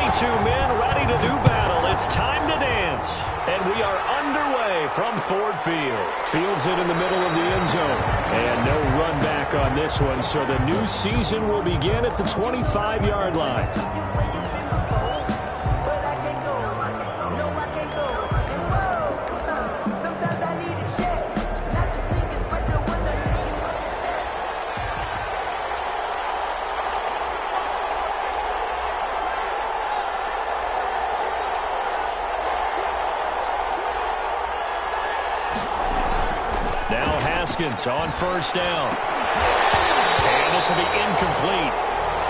22 men ready to do battle. It's time to dance. And we are underway from Ford Field. Fields it in the middle of the end zone. And no run back on this one, so the new season will begin at the 25-yard line. On first down. And this will be incomplete.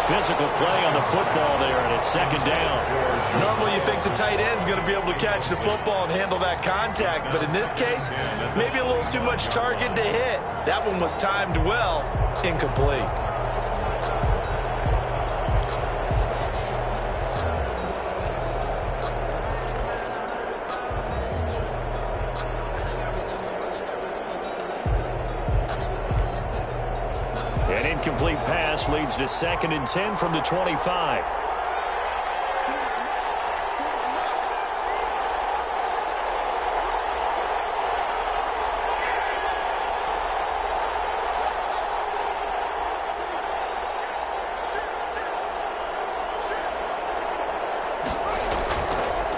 Physical play on the football there, and it's second down. Normally you think the tight end's going to be able to catch the football and handle that contact, but in this case, maybe a little too much target to hit. That one was timed well. Incomplete. Incomplete pass leads to 2nd and 10 from the 25.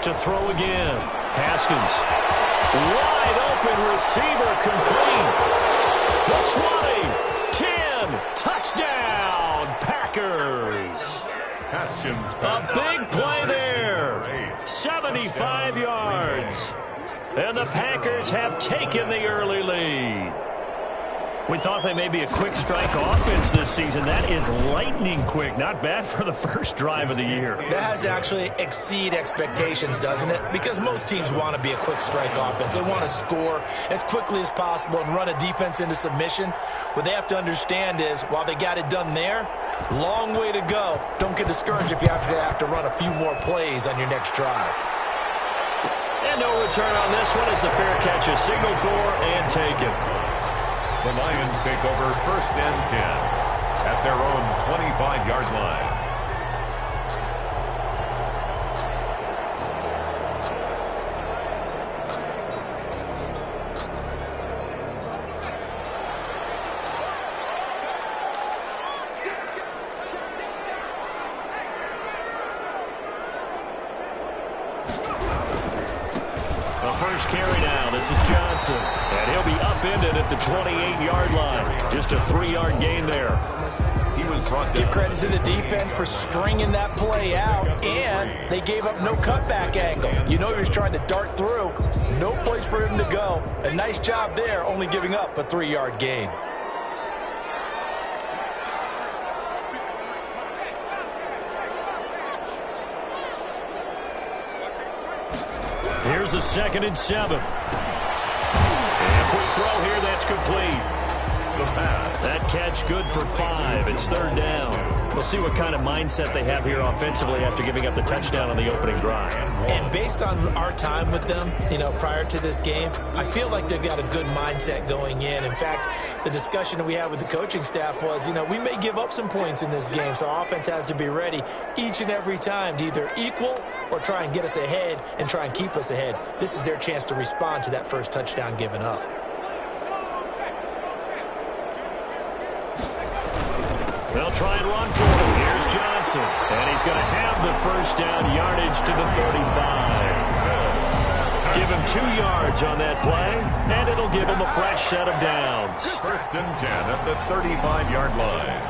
To throw again. Haskins. Wide open receiver complete. The 20. 10, touchdown, Packers. A big play there, 75 yards. And the Packers have taken the early lead. We thought they may be a quick strike offense this season. That is lightning quick. Not bad for the first drive of the year. That has to actually exceed expectations, doesn't it? Because most teams want to be a quick strike offense. They want to score as quickly as possible and run a defense into submission. What they have to understand is, while they got it done there, long way to go. Don't get discouraged if you have to run a few more plays on your next drive. And no return on this one as the fair catch is signaled for and taken. The Lions take over 1st and 10 at their own 25-yard line. First carry now. This is Johnson. And he'll be upended at the 28-yard line. Just a 3-yard gain there. He was brought down. Give credit to the defense for stringing that play out, and they gave up no cutback angle. You know he was trying to dart through. No place for him to go. A nice job there, only giving up a 3-yard gain. Here's a 2nd and 7. And quick throw here, that's complete. The pass. That catch good for 5. It's 3rd down. We'll see what kind of mindset they have here offensively after giving up the touchdown on the opening drive. And based on our time with them, prior to this game, I feel like they've got a good mindset going in. In fact, the discussion that we had with the coaching staff was, we may give up some points in this game, so our offense has to be ready each and every time to either equal or try and get us ahead and try and keep us ahead. This is their chance to respond to that first touchdown given up. They'll try and run for it. Here's Johnson. And he's going to have the first down, yardage to the 35. Give him 2 yards on that play, and it'll give him a fresh set of downs. 1st and 10 at the 35-yard line.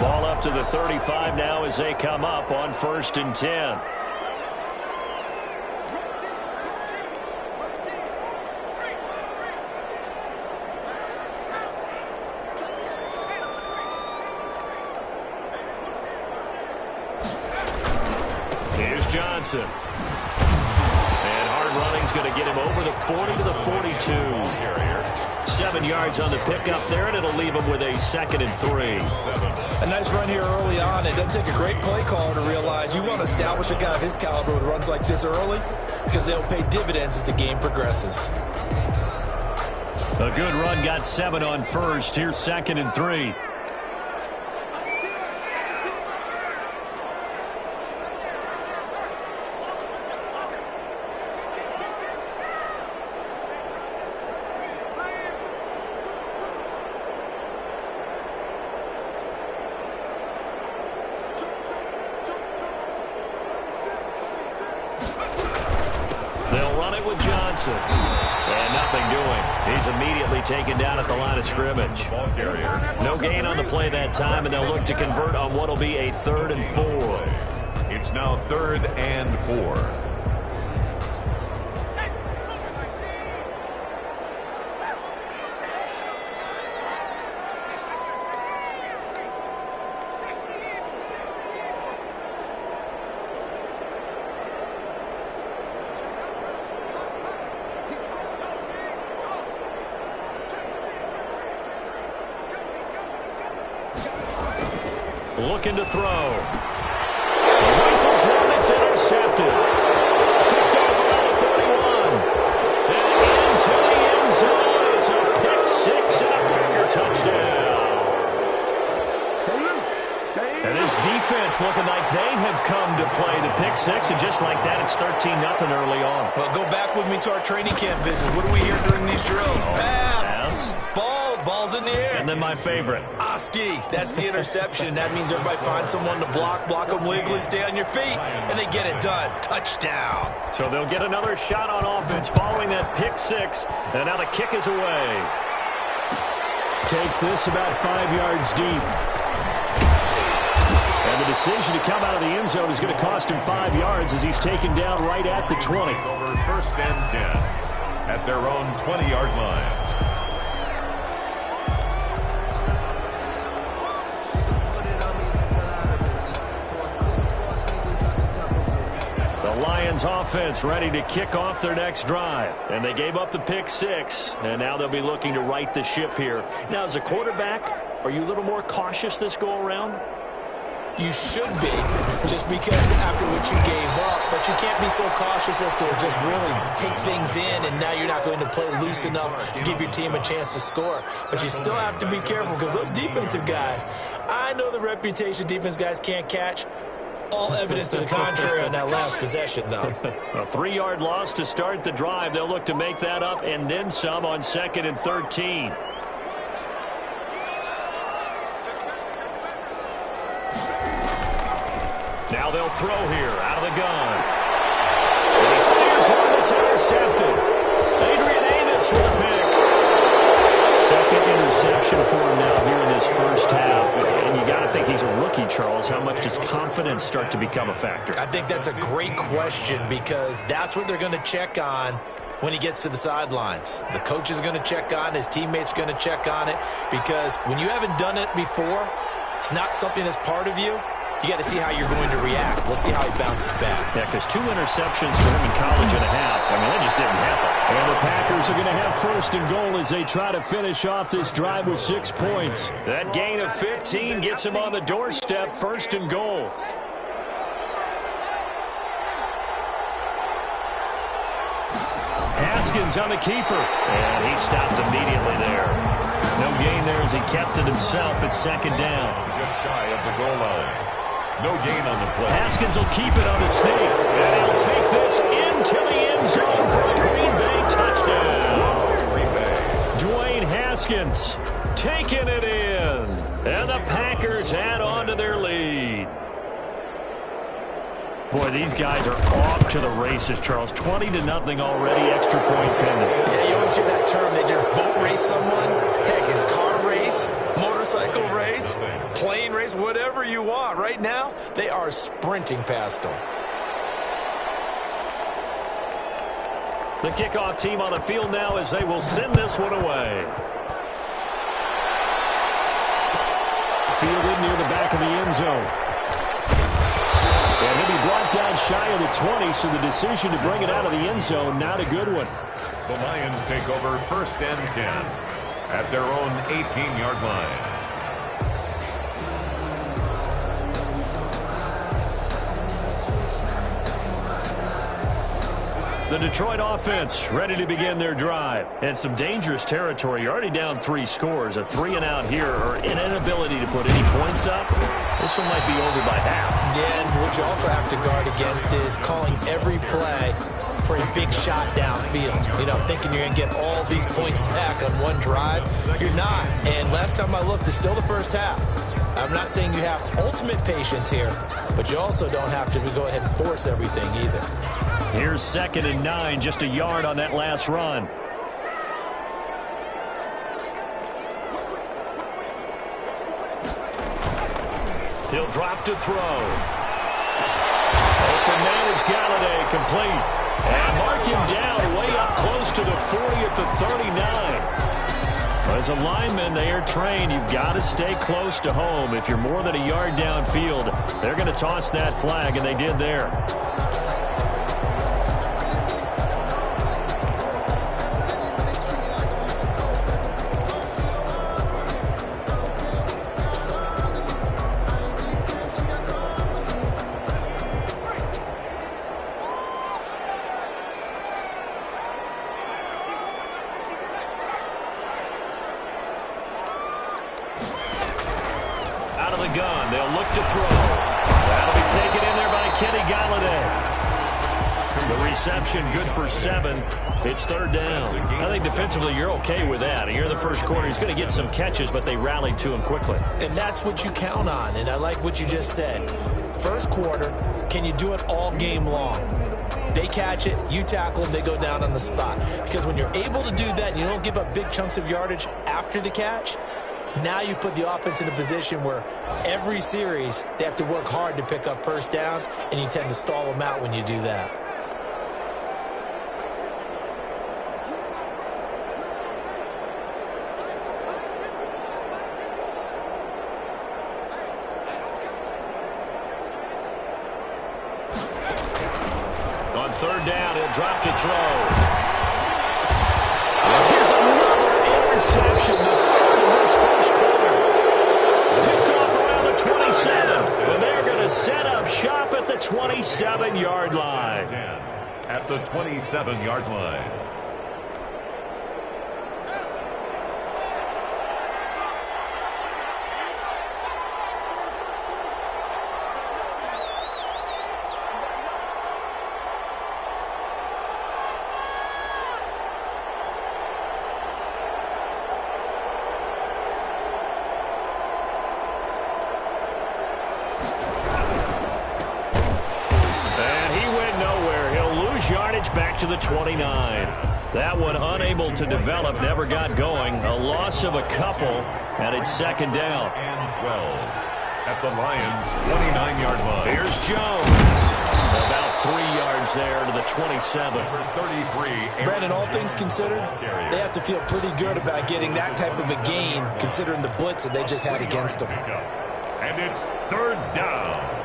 Ball up to the 35 now as they come up on 1st and 10. Johnson. And hard running's going to get him over the 40 to the 42. 7 yards on the pickup there, and it'll leave him with a 2nd and 3. A nice run here early on. It doesn't take a great play caller to realize you want to establish a guy of his caliber with runs like this early because they'll pay dividends as the game progresses. A good run, got 7 on first. Here's 2nd and 3. Johnson. And nothing doing. He's immediately taken down at the line of scrimmage. No gain on the play that time, and they'll look to convert on what will be a 3rd and 4. It's now 3rd and 4. Looking to throw. Rifles one, it's intercepted. Picked off around the 41. And into the end zone. It's a pick 6 and a Packer touchdown. Stay loose. Stay And this defense looking like they have come to play the pick 6. And just like that, it's 13-0 early on. Well, go back with me to our training camp visit. What do we hear during these drills? Pass. Ball's in the air. And then my favorite. Oski, that's the interception. That means everybody finds someone to block them legally, stay on your feet, and they get it done. Touchdown. So they'll get another shot on offense following that pick 6, and now the kick is away. Takes this about 5 yards deep. And the decision to come out of the end zone is going to cost him 5 yards as he's taken down right at the 20. Over 1st and 10 at their own 20-yard line. Lions offense ready to kick off their next drive. And they gave up the pick 6, and now they'll be looking to right the ship here. Now, as a quarterback, are you a little more cautious this go-around? You should be, just because after what you gave up, but you can't be so cautious as to just really take things in, and now you're not going to play loose enough to give your team a chance to score. But you still have to be careful because those defensive guys, I know the reputation defense guys can't catch. All evidence to the contrary on that last possession, though. A 3-yard loss to start the drive. They'll look to make that up and then some on 2nd and 13. Now they'll throw here out of the gun. And he fires one that's intercepted. Adrian Amos with a pick. 2nd interception for him now here in this first half. And you got to think he's a rookie, Charles. How much does confidence start to become a factor? I think that's a great question because that's what they're going to check on when he gets to the sidelines. The coach is going to check on, his teammates are going to check on it because when you haven't done it before, it's not something that's part of you. You got to see how you're going to react. We'll see how he bounces back. Yeah, because 2 interceptions for him in college and a half. I mean, that just didn't happen. And the Packers are going to have 1st and goal as they try to finish off this drive with 6 points. That gain of 15 gets him on the doorstep. 1st and goal. Haskins on the keeper. And he stopped immediately there. No gain there as he kept it himself at 2nd down. Just shy of the goal line. No gain on the play. Haskins will keep it on the sneak. And he'll take this into the end zone for the Green Bay touchdown. Green Bay. Dwayne Haskins taking it in. And the Packers add on to their lead. Boy, these guys are off to the races, Charles. 20-0 already, extra point pending. Yeah, you always hear that term. They just boat race someone. Heck, it's car race, motorcycle race, plane race, whatever you want. Right now, they are sprinting past them. The kickoff team on the field now as they will send this one away. Fielded near the back of the end zone. And he'll be brought down shy of the 20, so the decision to bring it out of the end zone, not a good one. The Lions take over 1st and 10 at their own 18-yard line. The Detroit offense ready to begin their drive. And some dangerous territory. You're already down 3 scores. A 3-and-out here or an inability to put any points up. This one might be over by half. Yeah, and what you also have to guard against is calling every play for a big shot downfield. You know, thinking you're going to get all these points back on one drive. You're not. And last time I looked, it's still the first half. I'm not saying you have ultimate patience here, but you also don't have to go ahead and force everything either. Here's 2nd and 9, just a yard on that last run. He'll drop to throw. Open man is Galladay, complete. And mark him down way up close to the 40 at the 39. As a lineman, they are trained. You've got to stay close to home. If you're more than a yard downfield, they're going to toss that flag, and they did there. Out of the gun, they'll look to throw. That'll be taken in there by Kenny Galladay. The reception good for 7. It's 3rd down. I think defensively you're okay with that. Here in the first quarter, he's going to get some catches, but they rallied to him quickly. And that's what you count on, and I like what you just said. First quarter, can you do it all game long? They catch it, you tackle them, they go down on the spot. Because when you're able to do that and you don't give up big chunks of yardage after the catch, now you put the offense in a position where every series they have to work hard to pick up first downs, and you tend to stall them out when you do that. On 3rd down, he'll drop to throw. Here's another interception, the 3rd in this first quarter. Picked off around the 27. And they're going to set up shop at the 27-yard line. At the 27-yard line. Yardage back to the 29. That one unable to develop, never got going. A loss of a couple, and it's 2nd down. And 12 at the Lions' 29-yard line. Here's Jones. About 3 yards there to the 27. Number 33. Brandon, all things considered, they have to feel pretty good about getting that type of a gain, considering the blitz that they just had against them. And it's 3rd down.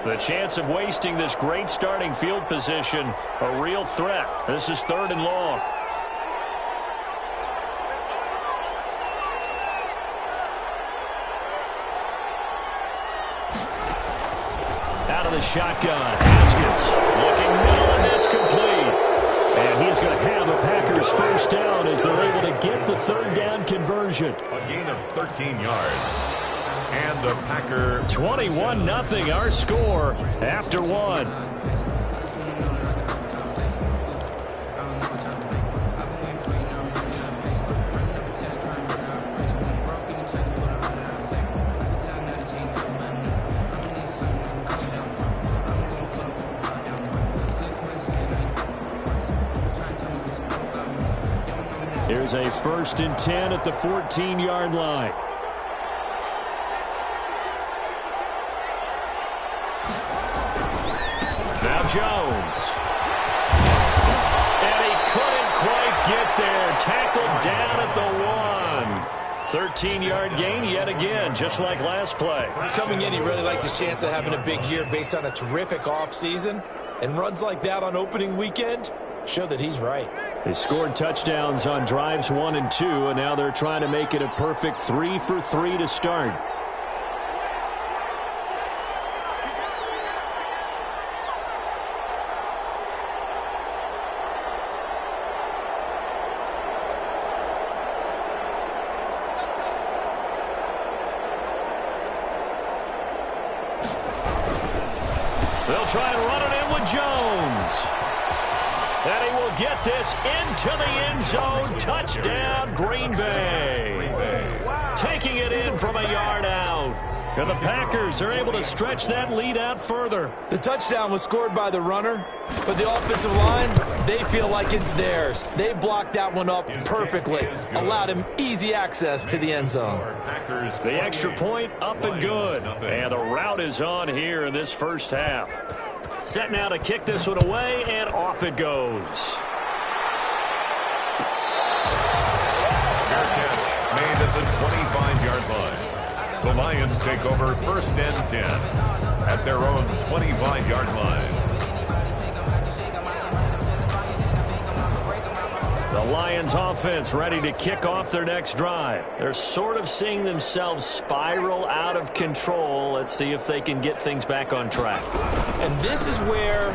The chance of wasting this great starting field position, a real threat. This is 3rd and long. Out of the shotgun, Haskins looking middle, and that's complete. And he's going to have a Packers first down as they're able to get the 3rd down conversion. A gain of 13 yards. And the Packer 21-0 our score after 1. Here's a 1st and 10 at the 14-yard line. Jones. And he couldn't quite get there. Tackled down at the 1. 13-yard gain yet again, just like last play. Coming in, he really liked his chance of having a big year based on a terrific offseason. And runs like that on opening weekend show that he's right. They scored touchdowns on drives 1 and 2, and now they're trying to make it a perfect 3 for 3 to start. They'll try and run it in with Jones. And he will get this into the end zone. Touchdown, Green Bay. taking it in from a yard out. And the Packers are able to stretch that lead out further. The touchdown was scored by the runner, but the offensive line, they feel like it's theirs. They blocked that one up perfectly, allowed him easy access to the end zone. The extra point up and good. And the route is on here in this first half. Set now to kick this one away, and off it goes. Fair catch made at the 25-yard line. The Lions take over 1st and 10 at their own 25-yard line. The Lions offense ready to kick off their next drive. They're sort of seeing themselves spiral out of control. Let's see if they can get things back on track. And this is where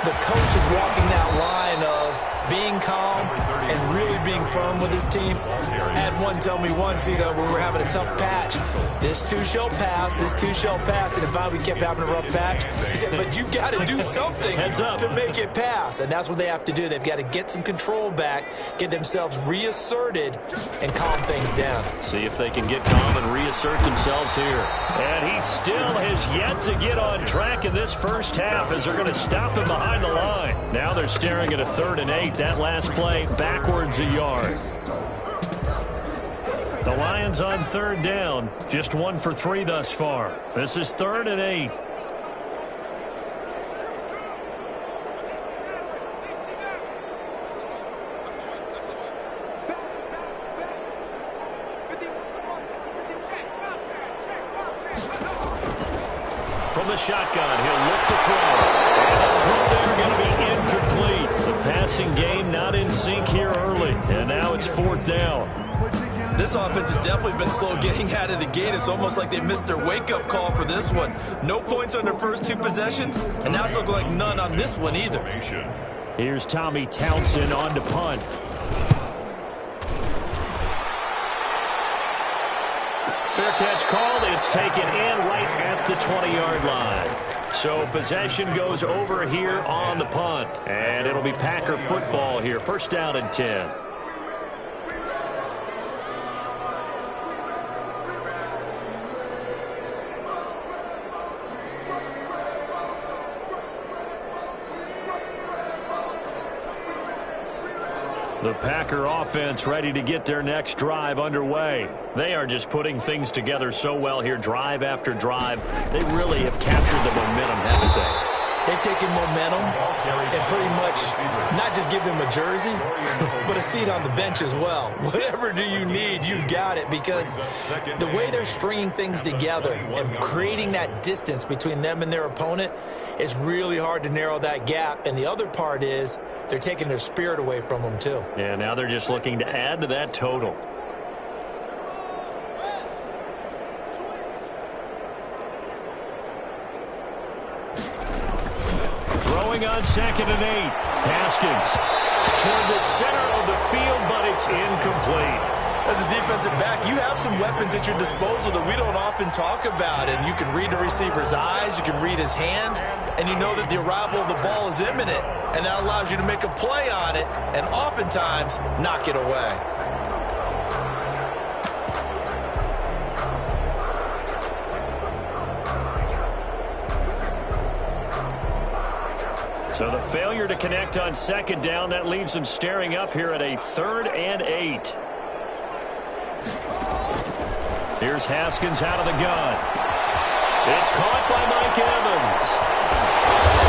the coach is walking that line of being calm and really being firm with his team. I had one tell me once, when we were having a tough patch, this too shall pass, this too shall pass. And if we kept having a rough patch, he said, but you got to do something to make it pass. And that's what they have to do. They've got to get some control back, get themselves reasserted, and calm things down. See if they can get calm and reassert themselves here. And he still has yet to get on track in this first half as they're going to stop him behind the line. Now they're staring at a 3rd and 8. That last play backwards a yard. The Lions on 3rd down, just 1 for 3 thus far. This is 3rd and 8. From the shotgun, he'll look to throw. And the throw there going to be incomplete. The passing game not in sync here early. And now it's 4th down. This offense has definitely been slow getting out of the gate. It's almost like they missed their wake-up call for this one. No points on their first 2 possessions, and now it's looking like none on this one either. Here's Tommy Townsend on to punt. Fair catch called. It's taken in right at the 20-yard line. So possession goes over here on the punt. And it'll be Packer football here. 1st down and 10. The Packer offense ready to get their next drive underway. They are just putting things together so well here, drive after drive. They really have captured the momentum, haven't they? They've taken momentum and pretty much not just give him a jersey, but a seat on the bench as well. Whatever do you need, you've got it, because the way they're stringing things together and creating that distance between them and their opponent is really hard to narrow that gap. And the other part is they're taking their spirit away from them, too. Yeah, now they're just looking to add to that total. Throwing on 2nd and 8. Haskins toward the center of the field, but it's incomplete. As a defensive back, you have some weapons at your disposal that we don't often talk about. And you can read the receiver's eyes, you can read his hands, and you know that the arrival of the ball is imminent. And that allows you to make a play on it and oftentimes knock it away. So the failure to connect on 2nd down, that leaves them staring up here at a 3rd and 8. Here's Haskins out of the gun. It's caught by Mike Evans.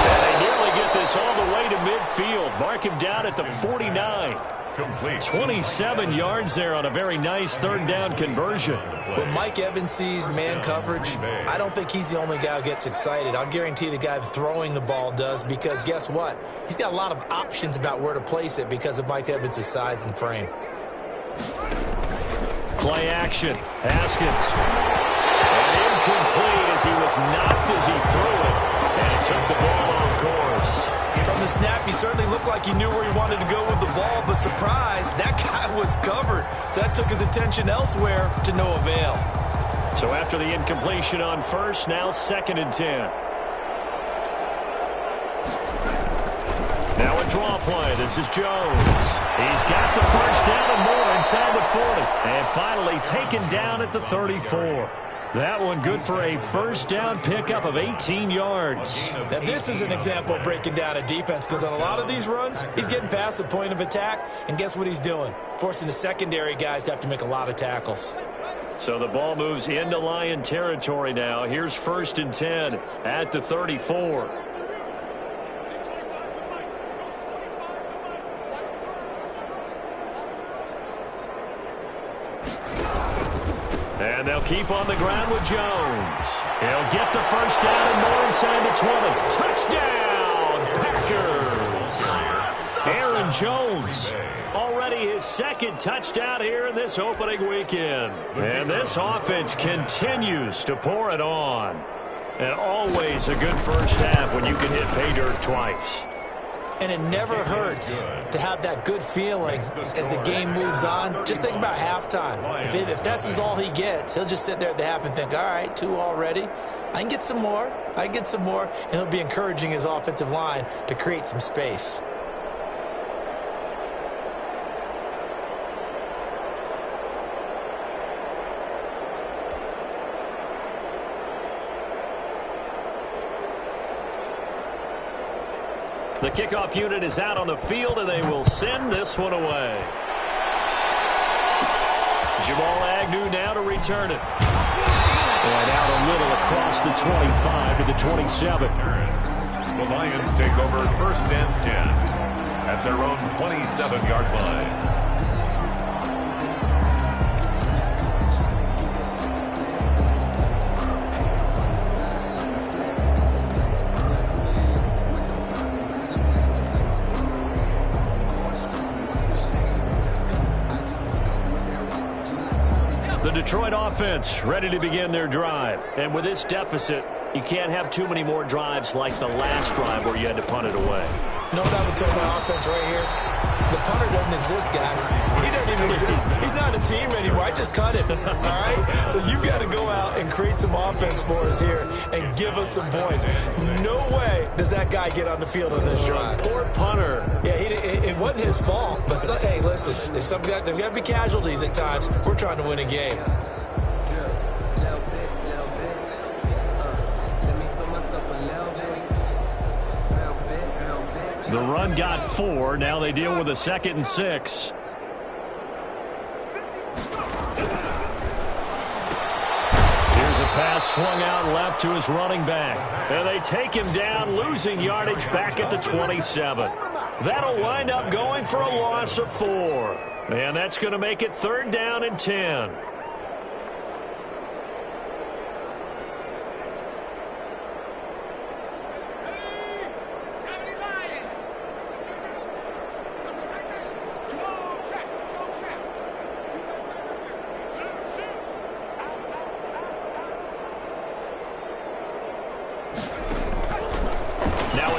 And they nearly get this all the way to midfield. Mark him down at the 49. Complete. 27 yards there on a very nice 3rd down conversion. When Mike Evans sees man coverage, I don't think he's the only guy who gets excited. I'll guarantee the guy throwing the ball does, because guess what? He's got a lot of options about where to place it because of Mike Evans' size and frame. Play action. Haskins. And incomplete as he was knocked as he threw it. And he took the ball off course. From the snap, he certainly looked like he knew where he wanted to go with the ball, but surprise, that guy was covered. So that took his attention elsewhere to no avail. So after the incompletion on 1st, now 2nd and 10. Now On draw play, this is Jones. He's got the first down and more inside the 40. And finally taken down at the 34. That one good for a first down pickup of 18 yards. Now, this is an example of breaking down a defense, because on a lot of these runs, he's getting past the point of attack, and guess what he's doing? Forcing the secondary guys to have to make a lot of tackles. So the ball moves into Lion territory now. Here's 1st and 10 at the 34. And they'll keep on the ground with Jones. He'll get the first down and more inside the 20. Touchdown, Packers! Aaron Jones, already his 2nd touchdown here in this opening weekend. And this offense continues to pour it on. And always a good first half when you can hit pay dirt twice. And it never hurts to have that good feeling as the game moves on. Just think about halftime. If that's all he gets, he'll just sit there at the half and think, all right, 2 already. I can get some more. I can get some more. And he'll be encouraging his offensive line to create some space. The kickoff unit is out on the field, and they will send this one away. Jamal Agnew now to return it. And out a little across the 25 to the 27. The Lions take over 1st and 10 at their own 27-yard line. The Detroit offense ready to begin their drive. And with this deficit, you can't have too many more drives like the last drive where you had to punt it away. No doubt we tell my offense right here. The punter doesn't exist, guys. He doesn't even exist. He's not a team anymore. I just cut him, all right? So you've got to go out and create some offense for us here and give us some points. No way does that guy get on the field on this drive. Poor punter. Yeah, it wasn't his fault. But, hey, listen, there's got to be casualties at times. We're trying to win a game. The run got 4. Now they deal with a 2nd and 6. Here's a pass swung out left to his running back. And they take him down, losing yardage back at the 27. That'll wind up going for a loss of 4. And that's going to make it 3rd down and 10.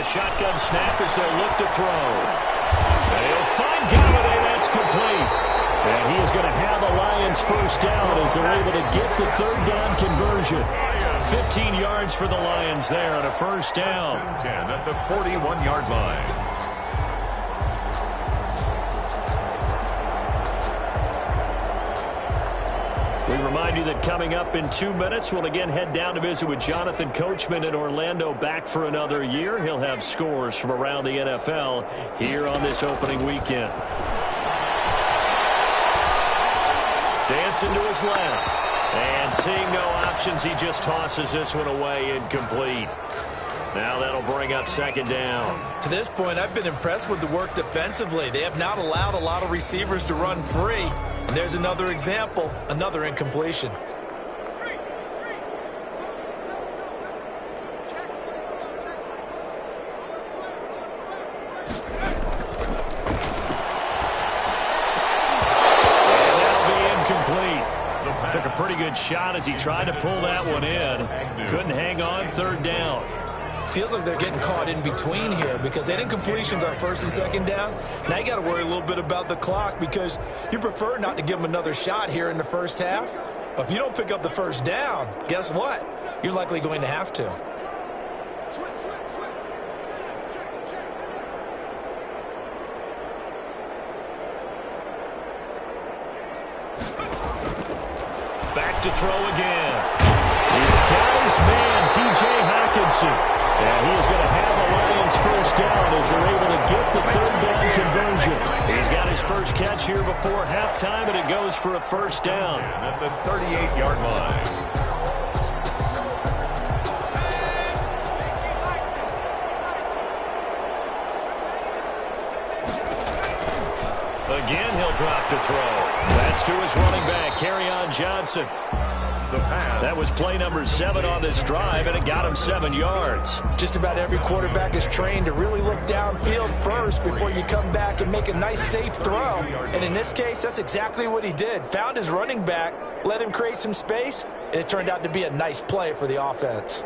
Shotgun snap as they'll look to throw. And he'll find Galladay. That's complete. And he is going to have the Lions first down as they're able to get the 3rd down conversion. 15 yards for the Lions there on a first down. 10 at the 41-yard line. We remind you that coming up in 2 minutes, we'll again head down to visit with Jonathan Coachman in Orlando, back for another year. He'll have scores from around the NFL here on this opening weekend. Dancing to his left. And seeing no options, he just tosses this one away incomplete. Now that'll bring up 2nd down. To this point, I've been impressed with the work defensively. They have not allowed a lot of receivers to run free. And there's another example, another incompletion. Took a pretty good shot as he tried to pull that one in. Couldn't hang on 3rd down. Feels like they're getting caught in between here because they had incompletions on 1st and 2nd down. Now you got to worry a little bit about the clock because you prefer not to give them another shot here in the first half. But if you don't pick up the first down, guess what? You're likely going to have to. to throw again. He's got his man, T.J. Hockenson. And he is going to have the Lions first down as they're able to get the third down conversion. He's got his first catch here before halftime, and it goes for a first down. At the 38-yard line. Again, he'll drop to throw. That's to his running back, Kerryon Johnson. The pass. That was play number 7 on this drive, and it got him 7 yards. Just about every quarterback is trained to really look downfield first before you come back and make a nice, safe throw. And in this case, that's exactly what he did. Found his running back, let him create some space, and it turned out to be a nice play for the offense.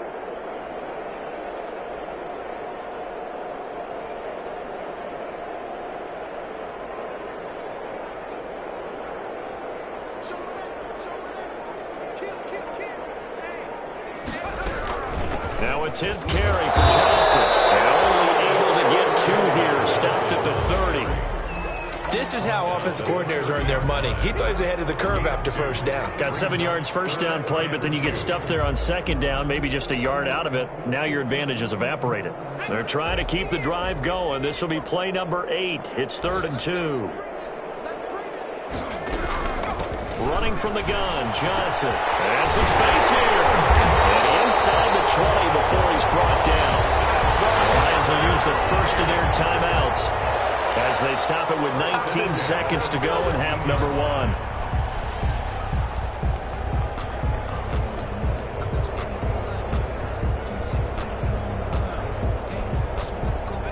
Now a 10th carry for Johnson. And only able to get 2 here. Stopped at the 30. This is how offensive coordinators earn their money. He thought he was ahead of the curve after first down. Got 7 yards first down play, but then you get stuffed there on second down, maybe just a yard out of it. Now your advantage is evaporated. They're trying to keep the drive going. This will be play number 8. It's 3rd and 2. Running from the gun, Johnson. And some space here. And inside the 20 before he's brought down. The Lions will use the first of their timeouts as they stop it with 19 seconds to go in half number 1.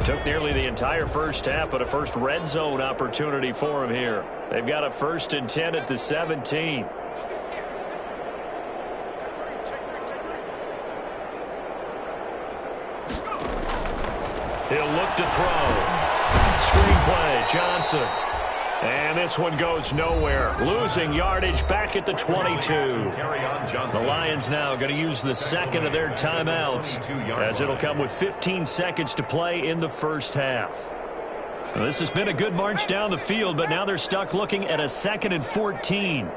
Took nearly the entire first half, but a first red zone opportunity for him here. They've got a 1st and 10 at the 17. He'll look to throw. Screenplay, Johnson. And this one goes nowhere. Losing yardage back at the 22. The Lions now going to use the second of their timeouts as it'll come with 15 seconds to play in the first half. Now, this has been a good march down the field, but now they're stuck looking at a 2nd and 14.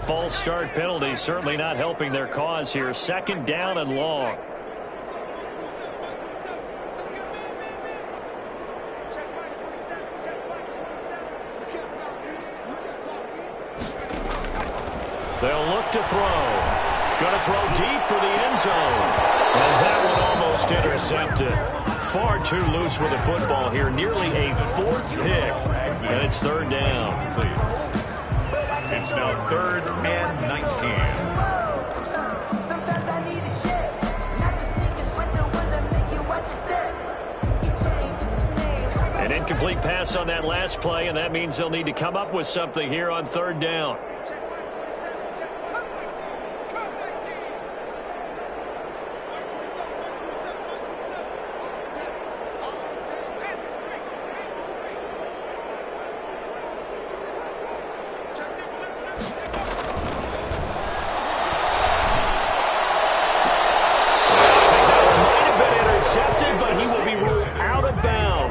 False start penalty certainly not helping their cause here. 2nd down and long. They'll look to throw. Going to throw deep for the end zone. And that one almost intercepted. Far too loose with the football here. Nearly a 4th pick. And it's 3rd down. It's now 3rd and 19. An incomplete pass on that last play, and that means they'll need to come up with something here on 3rd down.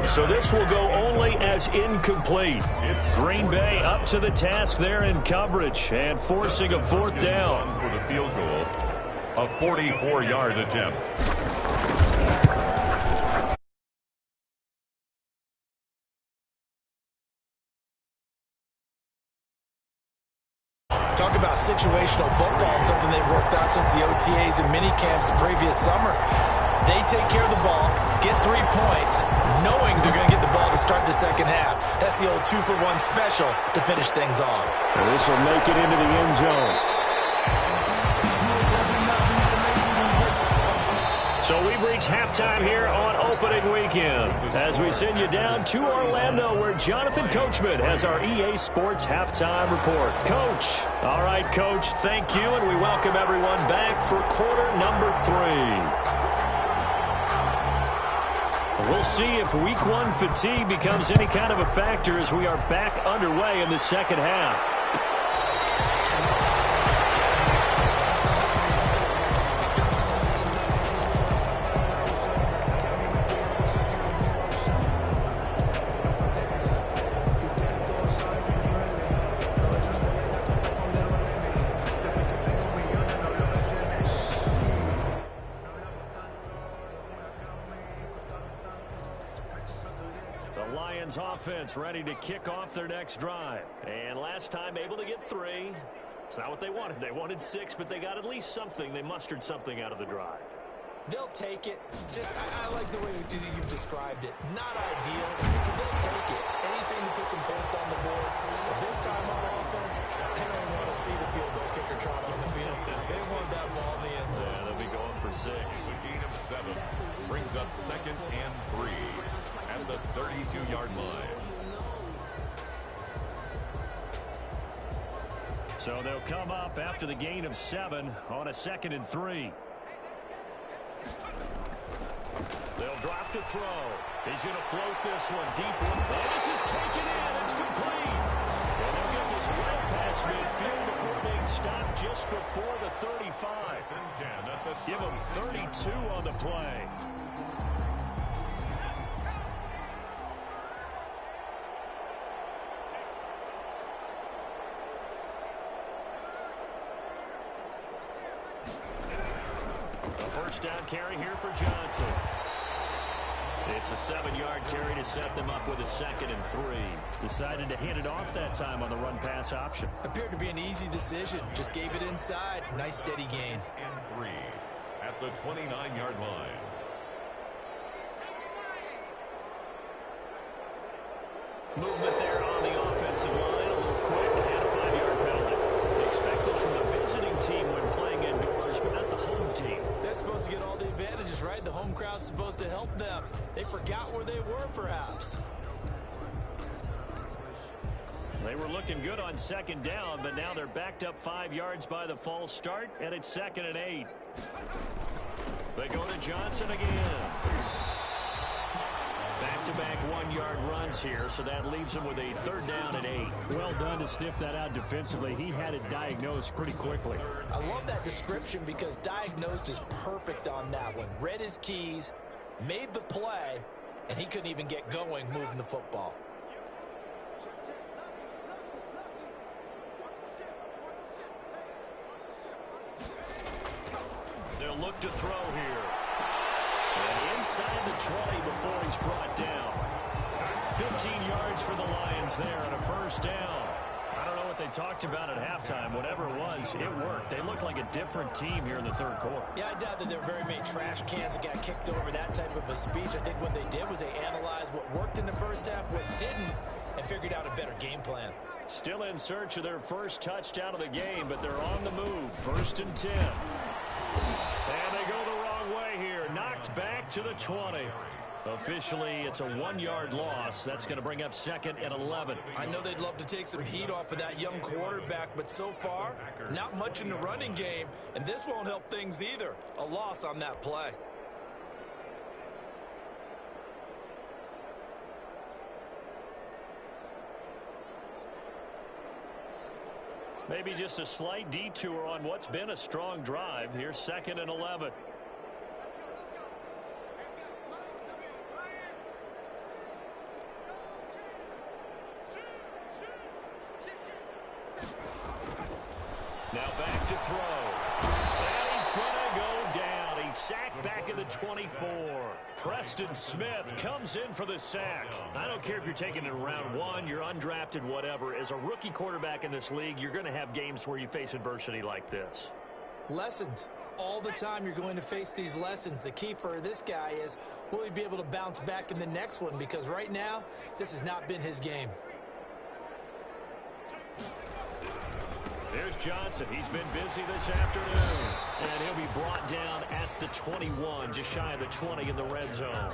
So this will go only as incomplete. Green Bay up to the task there in coverage and forcing a 4th down. For the field goal, a 44-yard attempt. Talk about situational football and something they've worked out since the OTAs and mini camps the previous summer. They take care of the ball, get 3 points, knowing they're going to get the ball to start the second half. That's the old 2-for-1 special to finish things off. And this will make it into the end zone. So we've reached halftime here on opening weekend as we send you down to Orlando where Jonathan Coachman has our EA Sports halftime report. Coach. All right, Coach, thank you, and we welcome everyone back for quarter number 3. We'll see if week 1 fatigue becomes any kind of a factor as we are back underway in the second half. Offense ready to kick off their next drive. And last time able to get 3. It's not what they wanted. They wanted 6, but they got at least something. They mustered something out of the drive. They'll take it. I like the way you've described it. Not ideal, but they'll take it. Anything to put some points on the board. But this time on offense, they don't want to see the field goal kicker trot on the field. They want that ball in the end zone. Yeah, they'll be going for 6. A gain of 7 brings up 2nd and 3 at the 32-yard line. So they'll come up after the gain of 7 on a 2nd and 3. They'll drop to throw. He's going to float this one deep. And this is taken in. It's complete. And they'll get this well past midfield before being stopped just before the 35. Give them 32 on the play. First down carry here for Johnson. It's a 7-yard carry to set them up with a 2nd and 3. Decided to hand it off that time on the run-pass option. Appeared to be an easy decision. Just gave it inside. Nice steady gain. And 3 at the 29-yard line. Movement there on the offensive line. A little quick and a 5-yard penalty. Expect this from the visiting team when playing indoors, but not the home team. They're supposed to get all the advantages, right? The home crowd's supposed to help them. They forgot where they were, perhaps. They were looking good on 2nd down, but now they're backed up 5 yards by the false start, and it's 2nd and 8. They go to Johnson again. Back-to-back 1-yard runs here, so that leaves him with a 3rd down and 8. Well done to sniff that out defensively. He had it diagnosed pretty quickly. I love that description because diagnosed is perfect on that one. Read his keys, made the play, and he couldn't even get going moving the football. They'll look to throw here. And inside the 20 before he's brought down. 15 yards for the Lions there on a 1st down. I don't know what they talked about at halftime. Whatever it was, it worked. They look like a different team here in the 3rd quarter. Yeah, I doubt that there were very many trash cans that got kicked over, that type of a speech. I think what they did was they analyzed what worked in the first half, what didn't, and figured out a better game plan. Still in search of their first touchdown of the game, but they're on the move. 1st and 10. And they go the wrong way here. Knocked back to the 20. Officially, it's a 1-yard loss. That's going to bring up 2nd and 11. I know they'd love to take some heat off of that young quarterback, but so far, not much in the running game, and this won't help things either. A loss on that play. Maybe just a slight detour on what's been a strong drive. Here's 2nd and 11. Now back to throw. And he's going to go down. He's sacked back in the 24. Preston Smith comes in for the sack. I don't care if you're taking it in round 1, you're undrafted, whatever. As a rookie quarterback in this league, you're going to have games where you face adversity like this. Lessons. All the time you're going to face these lessons. The key for this guy is, will he be able to bounce back in the next one? Because right now, this has not been his game. There's Johnson. He's been busy this afternoon. And he'll be brought down at the 21, just shy of the 20 in the red zone.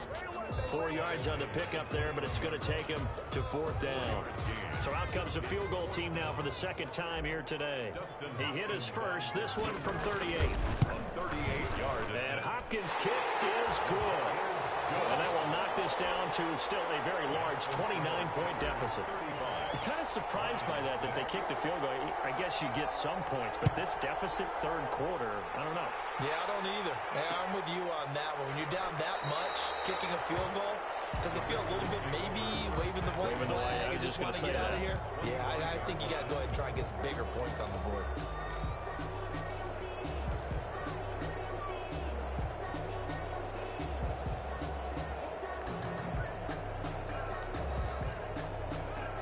4 yards on the pickup there, but it's going to take him to 4th down. So out comes the field goal team now for the second time here today. He hit his first, this one from 38. 38 yards. And Hopkins' kick is good. And that will knock this down to still a very large 29-point deficit. I'm kind of surprised by that they kicked the field goal. I guess you get some points, but this deficit third quarter, I don't know. Yeah, I don't either. Yeah, I'm with you on that one. When you're down that much, kicking a field goal, does it feel a little bit maybe waving the white flag and just want to get out of here? Yeah, I think you got to go ahead and try and get some bigger points on the board.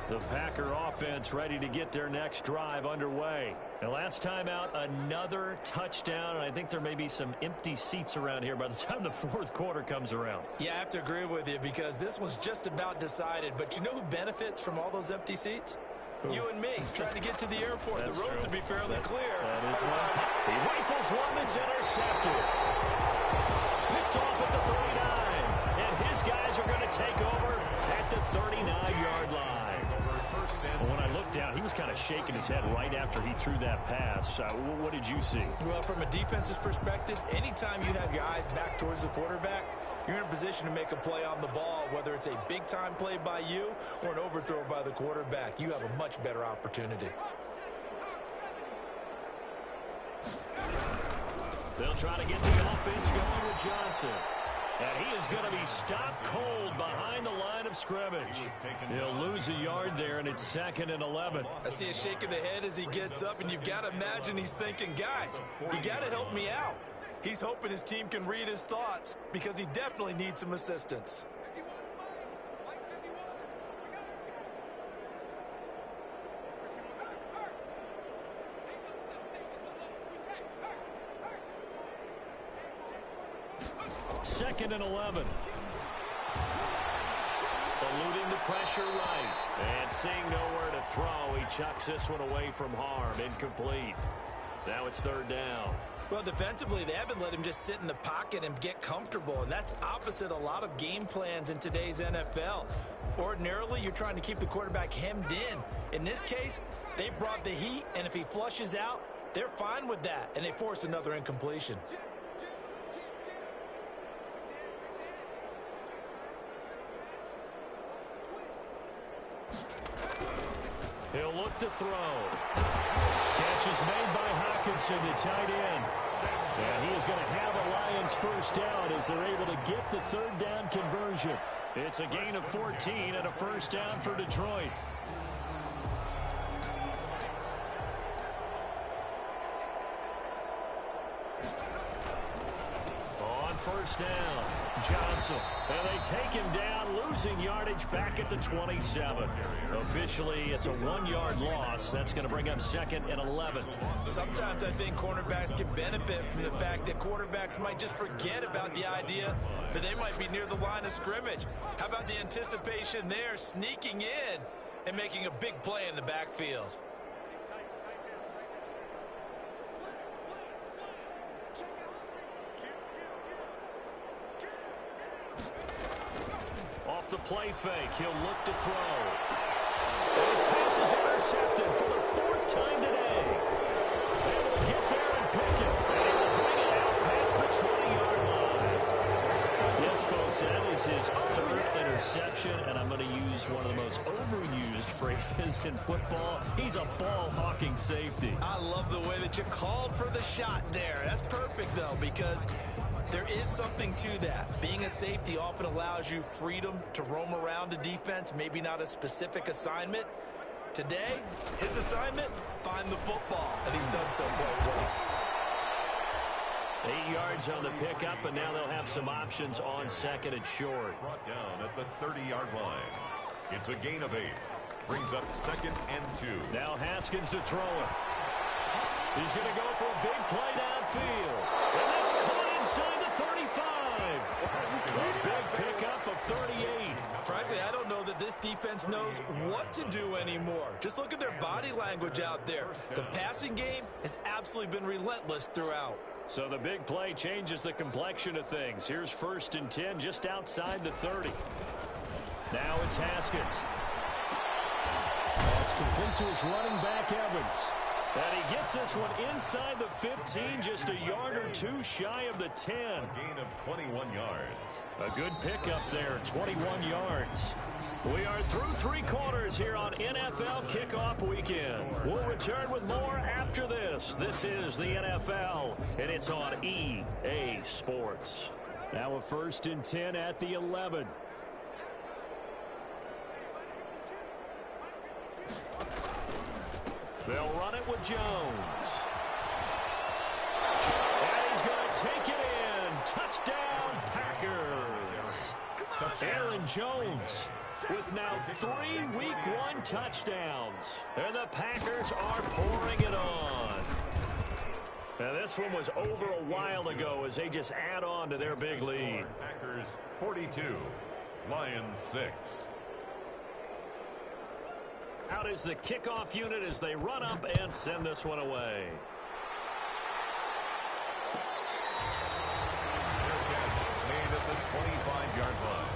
The Packer offense ready to get their next drive underway. And last time out, another touchdown. And I think there may be some empty seats around here by the time the fourth quarter comes around. Yeah, I have to agree with you because this one's just about decided. But you know who benefits from all those empty seats? Who? You and me, trying to get to the airport. The road to be fairly clear. That is one. He rifles one that's intercepted. Picked off at the 39. And his guys are going to take over at the 39-yard line. When I looked down, he was kind of shaking his head right after he threw that pass. What did you see? Well, from a defense's perspective, anytime you have your eyes back towards the quarterback, you're in a position to make a play on the ball, whether it's a big-time play by you or an overthrow by the quarterback. You have a much better opportunity. They'll try to get the offense going with Johnson. And he is going to be stopped cold behind the line of scrimmage. He'll lose a yard there, and it's 2nd and 11. I see a shake of the head as he gets up, and you've got to imagine he's thinking, guys, you got to help me out. He's hoping his team can read his thoughts because he definitely needs some assistance. Second and 11. Eluding the pressure right. And seeing nowhere to throw, he chucks this one away from harm. Incomplete. Now it's 3rd down. Well, defensively, they haven't let him just sit in the pocket and get comfortable, and that's opposite a lot of game plans in today's NFL. Ordinarily, you're trying to keep the quarterback hemmed in. In this case, they brought the heat, and if he flushes out, they're fine with that, and they force another incompletion. He'll look to throw. Catch is made by Hawkinson, the tight end. And he is going to have a Lions first down as they're able to get the 3rd down conversion. It's a gain of 14 and a first down for Detroit. On first down, Johnson. And they take him down, losing yardage back at the 27. Officially, it's a 1-yard loss. That's going to bring up 2nd and 11. Sometimes I think cornerbacks can benefit from the fact that quarterbacks might just forget about the idea that they might be near the line of scrimmage. How about the anticipation there, sneaking in and making a big play in the backfield? Off the play fake, he'll look to throw. His pass is intercepted for the 4th time today. Able to get there and pick it. And he will bring it out past the 20-yard line. Yes, folks, that is his 3rd interception, and I'm going to use one of the most overused phrases in football. He's a ball-hawking safety. I love the way that you called for the shot there. That's perfect, though, because there is something to that. Being a safety often allows you freedom to roam around a defense, maybe not a specific assignment. Today, his assignment, find the football, and he's done so quite well. 8 yards on the pickup, and now they'll have some options on 2nd and short. Brought down at the 30-yard line. It's a gain of 8. Brings up 2nd and 2. Now Haskins to throw it. He's going to go for a big play downfield. And that's caught inside the 35. A big pickup of 38. Frankly, I don't know that this defense knows what to do anymore. Just look at their body language out there. The passing game has absolutely been relentless throughout. So the big play changes the complexion of things. Here's 1st and 10 just outside the 30. Now it's Haskins. That's complete to his running back, Evans. And he gets this one inside the 15, just a yard or two shy of the 10. A gain of 21 yards. A good pickup there, 21 yards. We are through 3 quarters here on NFL Kickoff Weekend. We'll return with more after this. This is the NFL, and it's on EA Sports. Now a 1st and 10 at the 11. They'll run it with Jones. And he's going to take it in. Touchdown, Packers. Aaron Jones with now 3 Week 1 touchdowns. And the Packers are pouring it on. Now this one was over a while ago as they just add on to their big lead. Packers 42, Lions 6. Out is the kickoff unit as they run up and send this one away. Their catch made at the 25-yard line.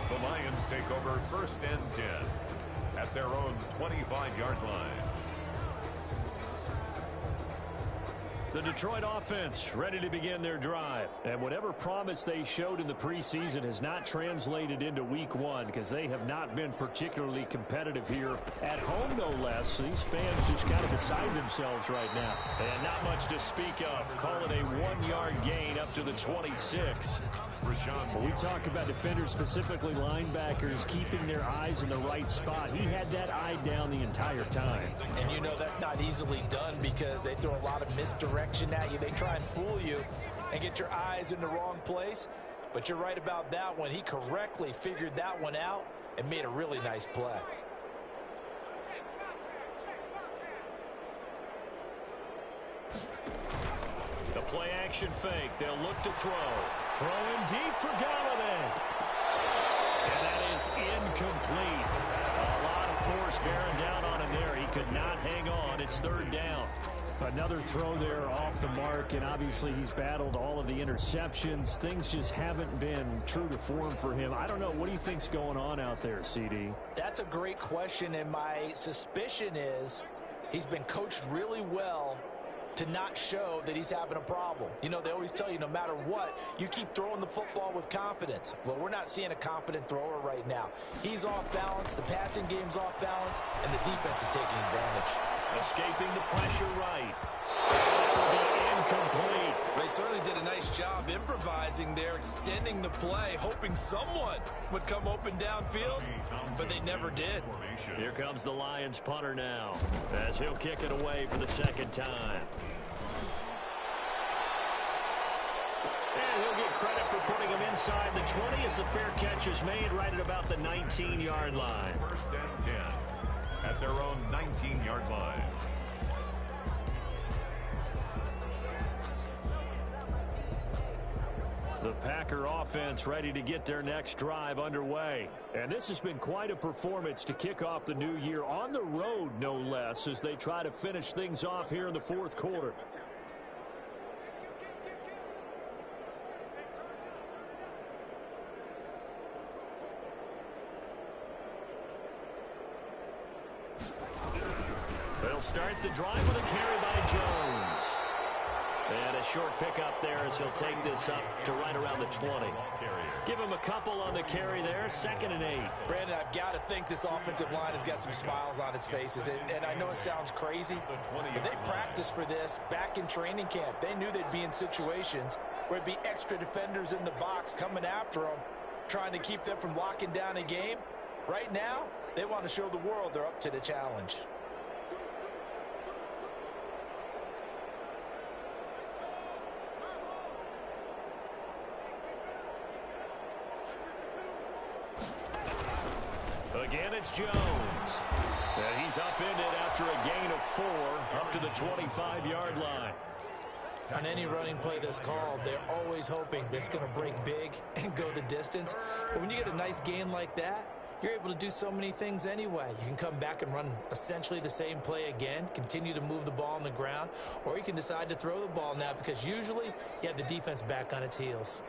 The Lions take over 1st and 10 at their own 25-yard line. The Detroit offense ready to begin their drive. And whatever promise they showed in the preseason has not translated into Week 1 because they have not been particularly competitive here at home, no less. So these fans just kind of beside themselves right now. And not much to speak of. Call it a 1-yard gain up to the 26. When we talk about defenders, specifically linebackers, keeping their eyes in the right spot, he had that eye down the entire time. And you know that's not easily done because they throw a lot of misdirection at you. They try and fool you and get your eyes in the wrong place. But you're right about that one. He correctly figured that one out and made a really nice play. The play action fake. They'll look to throw. Throwing deep for Galladay. And that is incomplete. A lot of force bearing down on him there. He could not hang on. It's 3rd down. Another throw there off the mark, and obviously he's battled all of the interceptions. Things just haven't been true to form for him. I don't know. What do you think's going on out there, CD? That's a great question, and my suspicion is he's been coached really well to not show that he's having a problem. You know, they always tell you no matter what, you keep throwing the football with confidence. Well, we're not seeing a confident thrower right now. He's off balance, the passing game's off balance, and the defense is taking advantage. Escaping the pressure right. That will be incomplete. They certainly did a nice job improvising there, extending the play, hoping someone would come open downfield, but they never did. Here comes the Lions punter now as he'll kick it away for the 2nd time. And he'll get credit for putting him inside the 20 as the fair catch is made right at about the 19-yard line. 1st and 10 at their own 19-yard line. The Packer offense ready to get their next drive underway. And this has been quite a performance to kick off the new year on the road, no less, as they try to finish things off here in the 4th quarter. They'll start the drive with a carry by Jones. And a short pickup there as he'll take this up to right around the 20. Give him a couple on the carry there, 2nd and 8. Brandon, I've got to think this offensive line has got some smiles on its faces. And I know it sounds crazy, but they practiced for this back in training camp. They knew they'd be in situations where it'd be extra defenders in the box coming after them, trying to keep them from locking down a game. Right now, they want to show the world they're up to the challenge. Again, it's Jones. And he's upended after a gain of 4 up to the 25-yard line. On any running play that's called, they're always hoping that it's going to break big and go the distance. But when you get a nice gain like that, you're able to do so many things anyway. You can come back and run essentially the same play again, continue to move the ball on the ground, or you can decide to throw the ball now because usually you have the defense back on its heels.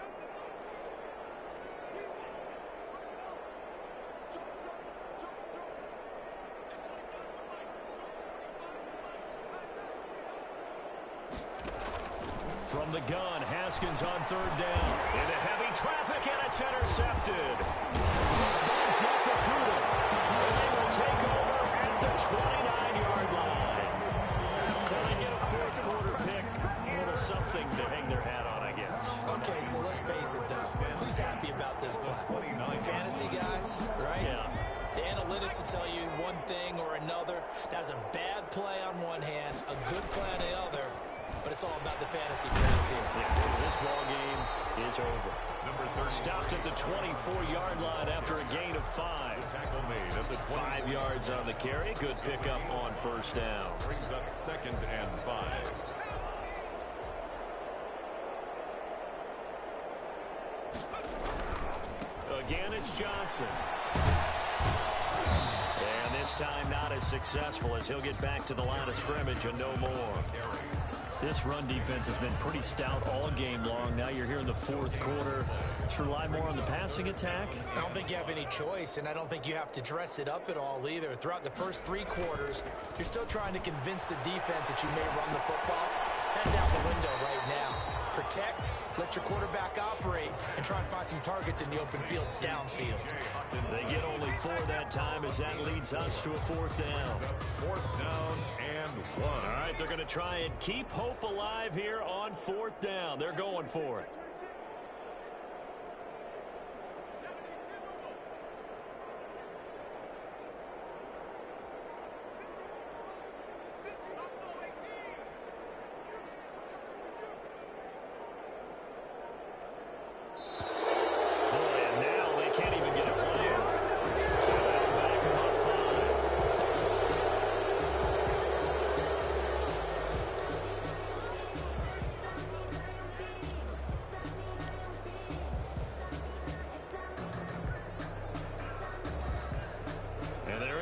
From the gun, Haskins on third down. Into heavy traffic, and it's intercepted. By Jeff Okuda. And they will take over at the 29-yard line. So they get a fourth quarter pick. A little something to hang their hat on, I guess. Okay, so let's face it, though. Who's happy about this play? Fantasy guys, right? Yeah. The analytics will tell you one thing or another. That's a bad play on one hand, a good play on the other. But it's all about the fantasy points here. Yeah, this ball game is over. Stopped at the 24-yard line after a gain of 5. Tackle made at the 5 yards on the carry. Good pickup on first down. Brings up 2nd and 5. Again, it's Johnson. And this time not as successful as he'll get back to the line of scrimmage and no more. This run defense has been pretty stout all game long. Now you're here in the fourth quarter. Let's rely more on the passing attack. I don't think you have any choice, and I don't think you have to dress it up at all either. Throughout the first 3 quarters, you're still trying to convince the defense that you may run the football. That's out the window right now. Protect, let your quarterback operate, and try and find some targets in the open field downfield. They get only 4 that time as that leads us to a 4th down. 4th down and 1. All right, they're going to try and keep hope alive here on 4th down. They're going for it.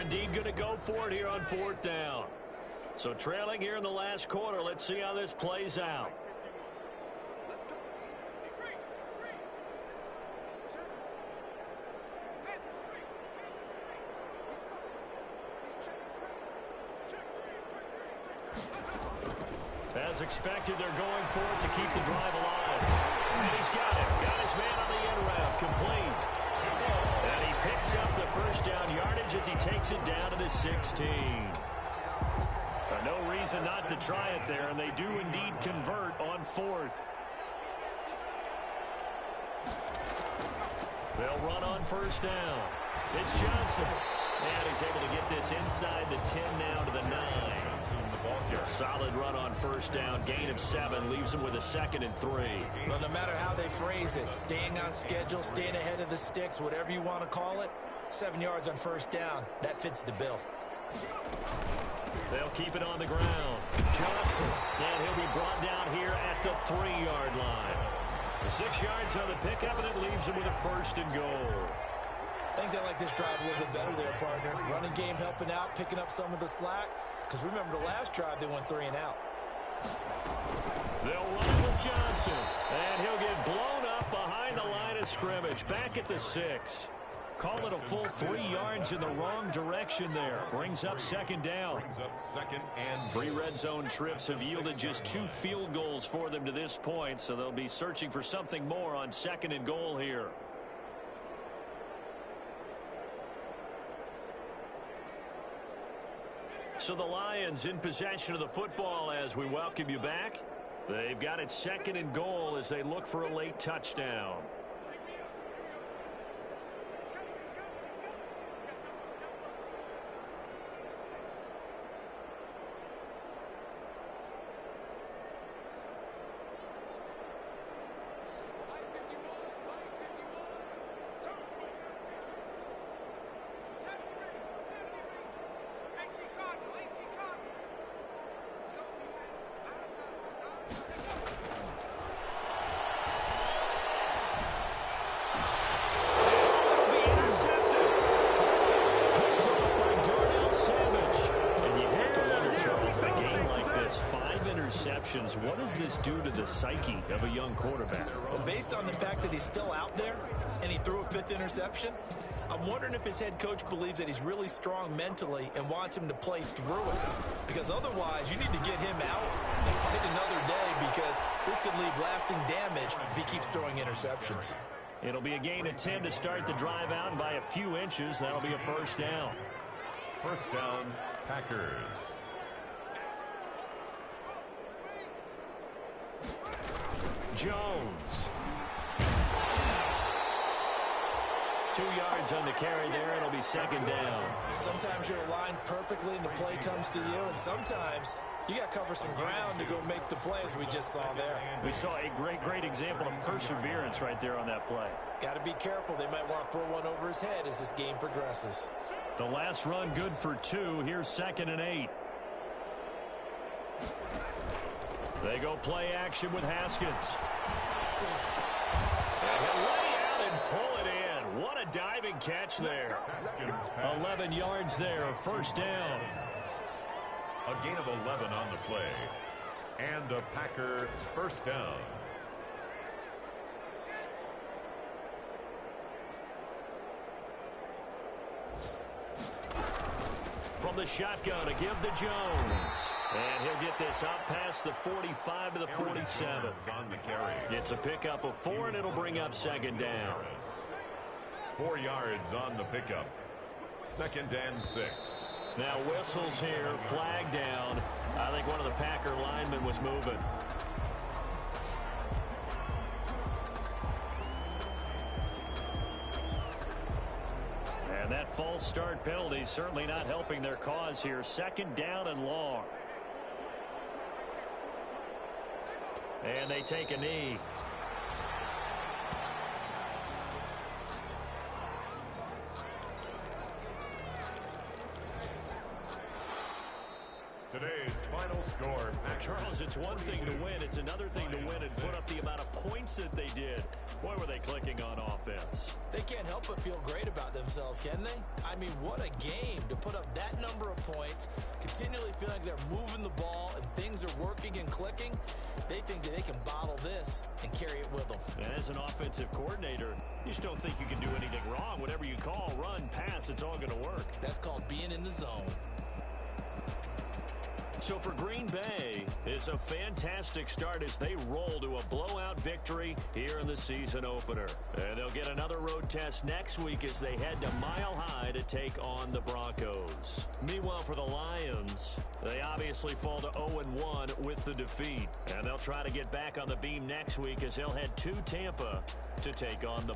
Indeed going to go for it here on 4th down. So trailing here in the last quarter. Let's see how this plays out. As expected, they're going for it to keep the drive alive. And he's got it. Got his man on the end route. Complete. And he picks up the first down yardage as he takes it down to the 16. No reason not to try it there, and they do indeed convert on 4th. They'll run on first down. It's Johnson. And he's able to get this inside the 10 now to the 9. A solid run on first down. Gain of 7 leaves him with a 2nd and 3. Well, no matter how they phrase it, staying on schedule, staying ahead of the sticks, whatever you want to call it, 7 yards on first down, that fits the bill. They'll keep it on the ground. Johnson, and he'll be brought down here at the 3-yard line. 6 yards on the pickup, and it leaves him with a 1st and goal. I think they like this drive a little bit better there, partner. Running game helping out, picking up some of the slack. Because remember the last drive, they went 3 and out. They'll run with Johnson. And he'll get blown up behind the line of scrimmage. Back at the 6. Call it a full 3 yards in the wrong direction there. Brings up 2nd down. Brings up 2nd and 3 red zone trips have yielded just 2 field goals for them to this point. So they'll be searching for something more on 2nd and goal here. So the Lions in possession of the football as we welcome you back. They've got it 2nd and goal as they look for a late touchdown. interceptions. What does this do to the psyche of a young quarterback? Well, based on the fact that he's still out there and he threw a 5th interception, I'm wondering if his head coach believes that he's really strong mentally and wants him to play through it. Because otherwise, you need to get him out and fight another day, because this could leave lasting damage if he keeps throwing interceptions. It'll be a gain of 10 to start the drive out, and by a few inches, that'll be a first down. First down, Packers. Jones. 2 yards on the carry there. It'll be second down. Sometimes you're aligned perfectly and the play comes to you, and sometimes you got to cover some ground to go make the play, as we just saw there. We saw a great example of perseverance right there on that play. Got to be careful. They might want to throw one over his head as this game progresses. The last run good for 2. Here's 2nd and 8. They go play action with Haskins. He'll lay out and pull it in. What a diving catch there. 11 yards there, a first down. A gain of 11 on the play. And a Packer first down. From the shotgun, a give to Jones. And he'll get this up past the 45 to the 47. On the carry. It's a pickup of 4, and it'll bring up second down. 4 yards on the pickup. 2nd and 6. Now whistles here, flag down. I think one of the Packer linemen was moving. And that false start penalty certainly not helping their cause here. 2nd down and long. And they take a knee. Today's final score. Charles, it's one thing to win. It's another thing to win and put up the amount of points that they did. Boy, were they clicking on offense. They can't help but feel great about themselves, can they? I mean, what a game to put up that number of points, continually feeling like they're moving the ball and things are working and clicking. They think that they can bottle this and carry it with them. And as an offensive coordinator, you just don't think you can do anything wrong. Whatever you call, run, pass, it's all going to work. That's called being in the zone. So for Green Bay, it's a fantastic start as they roll to a blowout victory here in the season opener. And they'll get another road test next week as they head to Mile High to take on the Broncos. Meanwhile, for the Lions, they obviously fall to 0-1 with the defeat. And they'll try to get back on the beam next week as they'll head to Tampa to take on the